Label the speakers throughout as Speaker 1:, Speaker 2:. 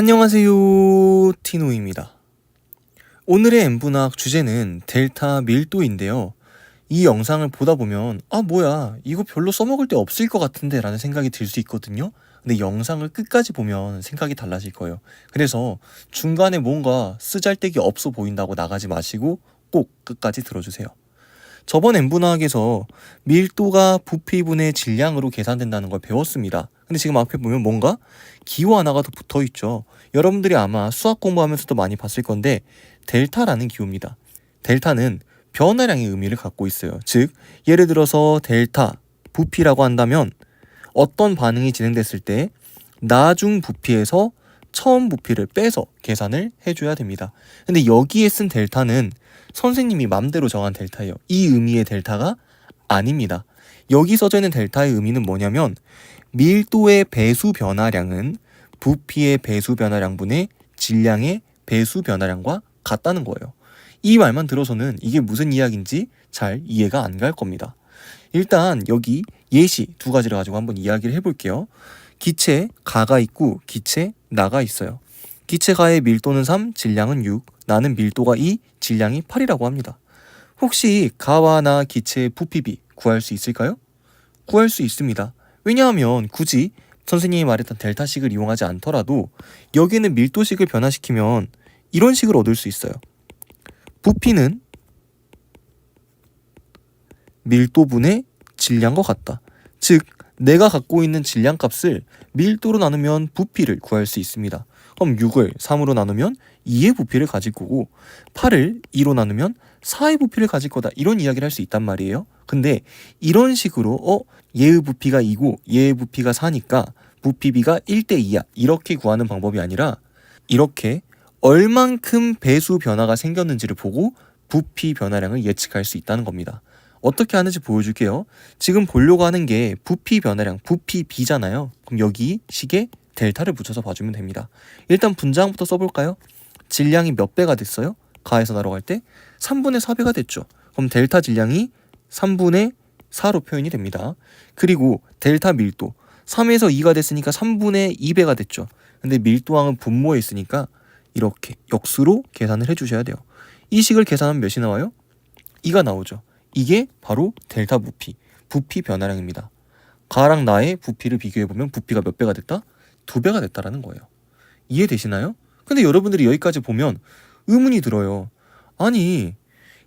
Speaker 1: 안녕하세요, 티노입니다. 오늘의 N분학 주제는 델타 밀도인데요. 이 영상을 보다 보면 뭐야 이거 별로 써먹을 데 없을 것 같은데 라는 생각이 들 수 있거든요. 근데 영상을 끝까지 보면 생각이 달라질 거예요. 그래서 중간에 뭔가 쓰잘데기 없어 보인다고 나가지 마시고 꼭 끝까지 들어주세요. 저번 N분학에서 밀도가 부피분의 질량으로 계산된다는 걸 배웠습니다. 근데 지금 앞에 보면 뭔가 기호 하나가 더 붙어있죠. 여러분들이 아마 수학 공부하면서도 많이 봤을 건데 델타라는 기호입니다. 델타는 변화량의 의미를 갖고 있어요. 즉 예를 들어서 델타 부피라고 한다면 어떤 반응이 진행됐을 때 나중 부피에서 처음 부피를 빼서 계산을 해줘야 됩니다. 근데 여기에 쓴 델타는 선생님이 맘대로 정한 델타예요. 이 의미의 델타가 아닙니다. 여기 써져 있는 델타의 의미는 뭐냐면 밀도의 배수 변화량은 부피의 배수 변화량분의 질량의 배수 변화량과 같다는 거예요. 이 말만 들어서는 이게 무슨 이야기인지 잘 이해가 안 갈 겁니다. 일단 여기 예시 두 가지를 가지고 한번 이야기를 해볼게요. 기체 가가 있고 기체 나가 있어요. 기체 가의 밀도는 3, 질량은 6, 나는 밀도가 2, 질량이 8이라고 합니다. 혹시 가와 나 기체의 부피비 구할 수 있을까요? 구할 수 있습니다. 왜냐하면 굳이 선생님이 말했던 델타식을 이용하지 않더라도 여기에는 밀도식을 변화시키면 이런 식을 얻을 수 있어요. 부피는 밀도분의 질량과 같다. 즉 내가 갖고 있는 질량값을 밀도로 나누면 부피를 구할 수 있습니다. 그럼 6을 3으로 나누면 2의 부피를 가질 거고 8을 2로 나누면 4의 부피를 가질 거다. 이런 이야기를 할 수 있단 말이에요. 근데 이런 식으로 얘의 부피가 2고 얘의 부피가 4니까 부피비가 1대 2야. 이렇게 구하는 방법이 아니라 이렇게 얼만큼 배수 변화가 생겼는지를 보고 부피 변화량을 예측할 수 있다는 겁니다. 어떻게 하는지 보여줄게요. 지금 보려고 하는 게 부피 변화량, 부피비잖아요. 그럼 여기 식에 델타를 붙여서 봐주면 됩니다. 일단 분자항부터 써볼까요? 질량이 몇 배가 됐어요? 가에서 나로 갈 때 3분의 4배가 됐죠. 그럼 델타 질량이 3분의 4로 표현이 됩니다. 그리고 델타 밀도 3에서 2가 됐으니까 3분의 2배가 됐죠. 근데 밀도항은 분모에 있으니까 이렇게 역수로 계산을 해주셔야 돼요. 이 식을 계산하면 몇이 나와요? 2가 나오죠. 이게 바로 델타 부피, 부피 변화량입니다. 가랑 나의 부피를 비교해보면 부피가 몇 배가 됐다? 2배가 됐다라는 거예요. 이해되시나요? 근데 여러분들이 여기까지 보면 의문이 들어요. 아니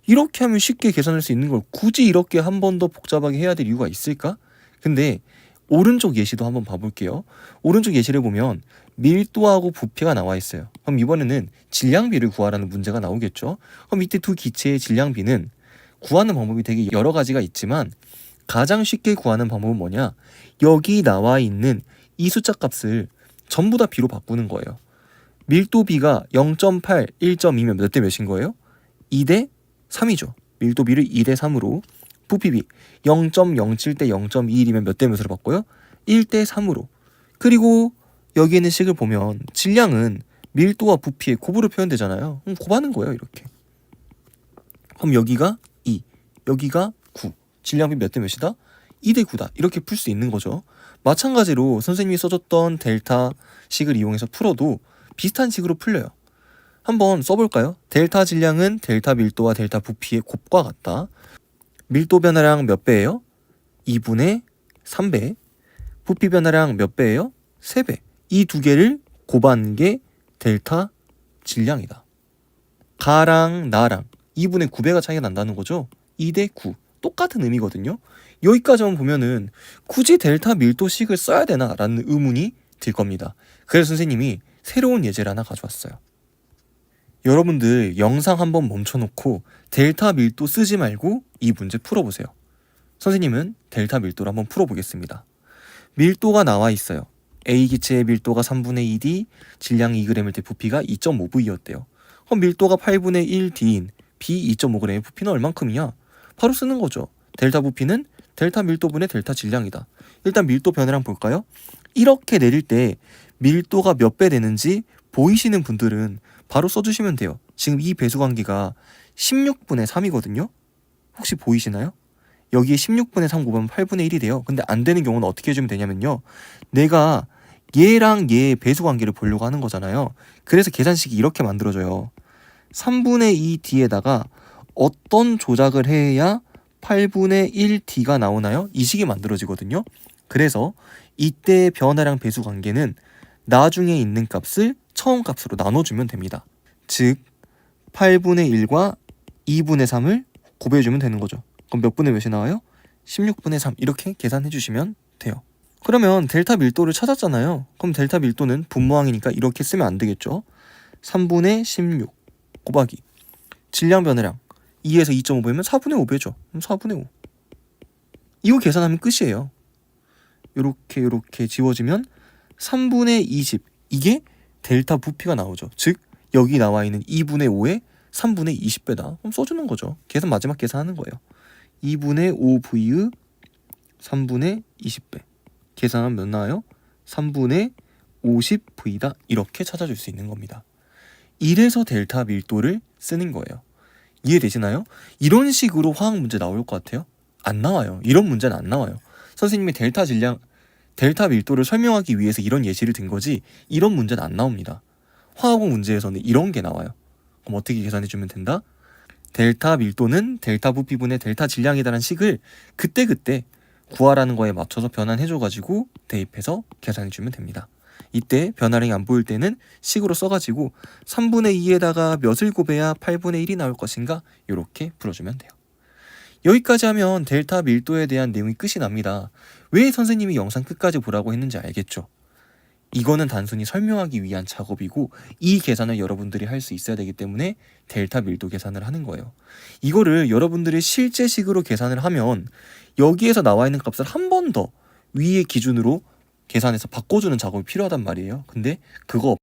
Speaker 1: 이렇게 하면 쉽게 계산할 수 있는 걸 굳이 이렇게 한 번 더 복잡하게 해야 될 이유가 있을까? 근데 오른쪽 예시도 한번 봐볼게요. 오른쪽 예시를 보면 밀도하고 부피가 나와 있어요. 그럼 이번에는 질량비를 구하라는 문제가 나오겠죠. 그럼 밑에 두 기체의 질량비는 구하는 방법이 되게 여러 가지가 있지만 가장 쉽게 구하는 방법은 뭐냐? 여기 나와 있는 이 숫자 값을 전부 다 B로 바꾸는 거예요. 밀도비가 0.8, 1.2면 몇 대 몇인 거예요? 2대 3이죠. 밀도비를 2대 3으로, 부피비 0.07대 0.21이면 몇 대 몇으로 바꿔요? 1대 3으로. 그리고 여기에는 식을 보면 질량은 밀도와 부피의 곱으로 표현되잖아요. 곱하는 거예요, 이렇게. 그럼 여기가 2, 여기가 9. 질량비 몇 대 몇이다? 2대 9다. 이렇게 풀 수 있는 거죠. 마찬가지로 선생님이 써줬던 델타 식을 이용해서 풀어도 비슷한 식으로 풀려요. 한번 써볼까요? 델타 질량은 델타 밀도와 델타 부피의 곱과 같다. 밀도 변화량 몇 배예요? 2분의 3배. 부피 변화량 몇 배예요? 3배. 이 두 개를 곱한 게 델타 질량이다. 가랑 나랑 2분의 9배가 차이가 난다는 거죠. 2대 9. 똑같은 의미거든요. 여기까지만 보면은 굳이 델타 밀도식을 써야 되나? 라는 의문이 들 겁니다. 그래서 선생님이 새로운 예제를 하나 가져왔어요. 여러분들 영상 한번 멈춰놓고 델타 밀도 쓰지 말고 이 문제 풀어보세요. 선생님은 델타 밀도를 한번 풀어보겠습니다. 밀도가 나와 있어요. A 기체의 밀도가 3분의 2D, 질량이 2g일 때 부피가 2.5V였대요. 그럼 밀도가 8분의 1D인 B 2.5g의 부피는 얼만큼이냐? 바로 쓰는 거죠. 델타 부피는 델타 밀도분의 델타 질량이다. 일단 밀도 변화량 볼까요? 이렇게 내릴 때 밀도가 몇 배 되는지 보이시는 분들은 바로 써주시면 돼요. 지금 이 배수관계가 16분의 3이거든요. 혹시 보이시나요? 여기에 16분의 3 곱하면 8분의 1이 돼요. 근데 안 되는 경우는 어떻게 해주면 되냐면요. 내가 얘랑 얘의 배수 관계를 보려고 하는 거잖아요. 그래서 계산식이 이렇게 만들어져요. 3분의 2d에다가 어떤 조작을 해야 8분의 1d가 나오나요? 이 식이 만들어지거든요. 그래서 이때의 변화량 배수 관계는 나중에 있는 값을 처음 값으로 나눠주면 됩니다. 즉 8분의 1과 2분의 3을 곱해주면 되는 거죠. 그럼 몇 분의 몇이 나와요? 16분의 3 이렇게 계산해 주시면 돼요. 그러면 델타 밀도를 찾았잖아요. 그럼 델타 밀도는 분모항이니까 이렇게 쓰면 안 되겠죠. 3분의 16 곱하기 질량 변화량 2에서 2.5 보면 4분의 5 배죠. 그럼 4분의 5 이거 계산하면 끝이에요. 요렇게 지워지면 3분의 20 이게 델타 부피가 나오죠. 즉 여기 나와 있는 2분의 5에 3분의 20배다. 그럼 써주는 거죠. 계산 마지막 계산하는 거예요. 2분의 5V의 3분의 20배 계산하면 몇 나와요? 3분의 50V다. 이렇게 찾아줄 수 있는 겁니다. 이래서 델타 밀도를 쓰는 거예요. 이해되시나요? 이런 식으로 화학 문제 나올 것 같아요? 안 나와요. 이런 문제는 안 나와요. 선생님이 델타 밀도를 설명하기 위해서 이런 예시를 든 거지 이런 문제는 안 나옵니다. 화학원 문제에서는 이런 게 나와요. 그럼 어떻게 계산해주면 된다? 델타 밀도는 델타 부피분의 델타 질량이다라는 식을 그때그때 구하라는 거에 맞춰서 변환해줘가지고 대입해서 계산해주면 됩니다. 이때 변화량이 안 보일 때는 식으로 써가지고 3분의 2에다가 몇을 곱해야 8분의 1이 나올 것인가 이렇게 풀어주면 돼요. 여기까지 하면 델타 밀도에 대한 내용이 끝이 납니다. 왜 선생님이 영상 끝까지 보라고 했는지 알겠죠? 이거는 단순히 설명하기 위한 작업이고 이 계산을 여러분들이 할 수 있어야 되기 때문에 델타 밀도 계산을 하는 거예요. 이거를 여러분들이 실제식으로 계산을 하면 여기에서 나와 있는 값을 한 번 더 위의 기준으로 계산해서 바꿔주는 작업이 필요하단 말이에요. 근데 그거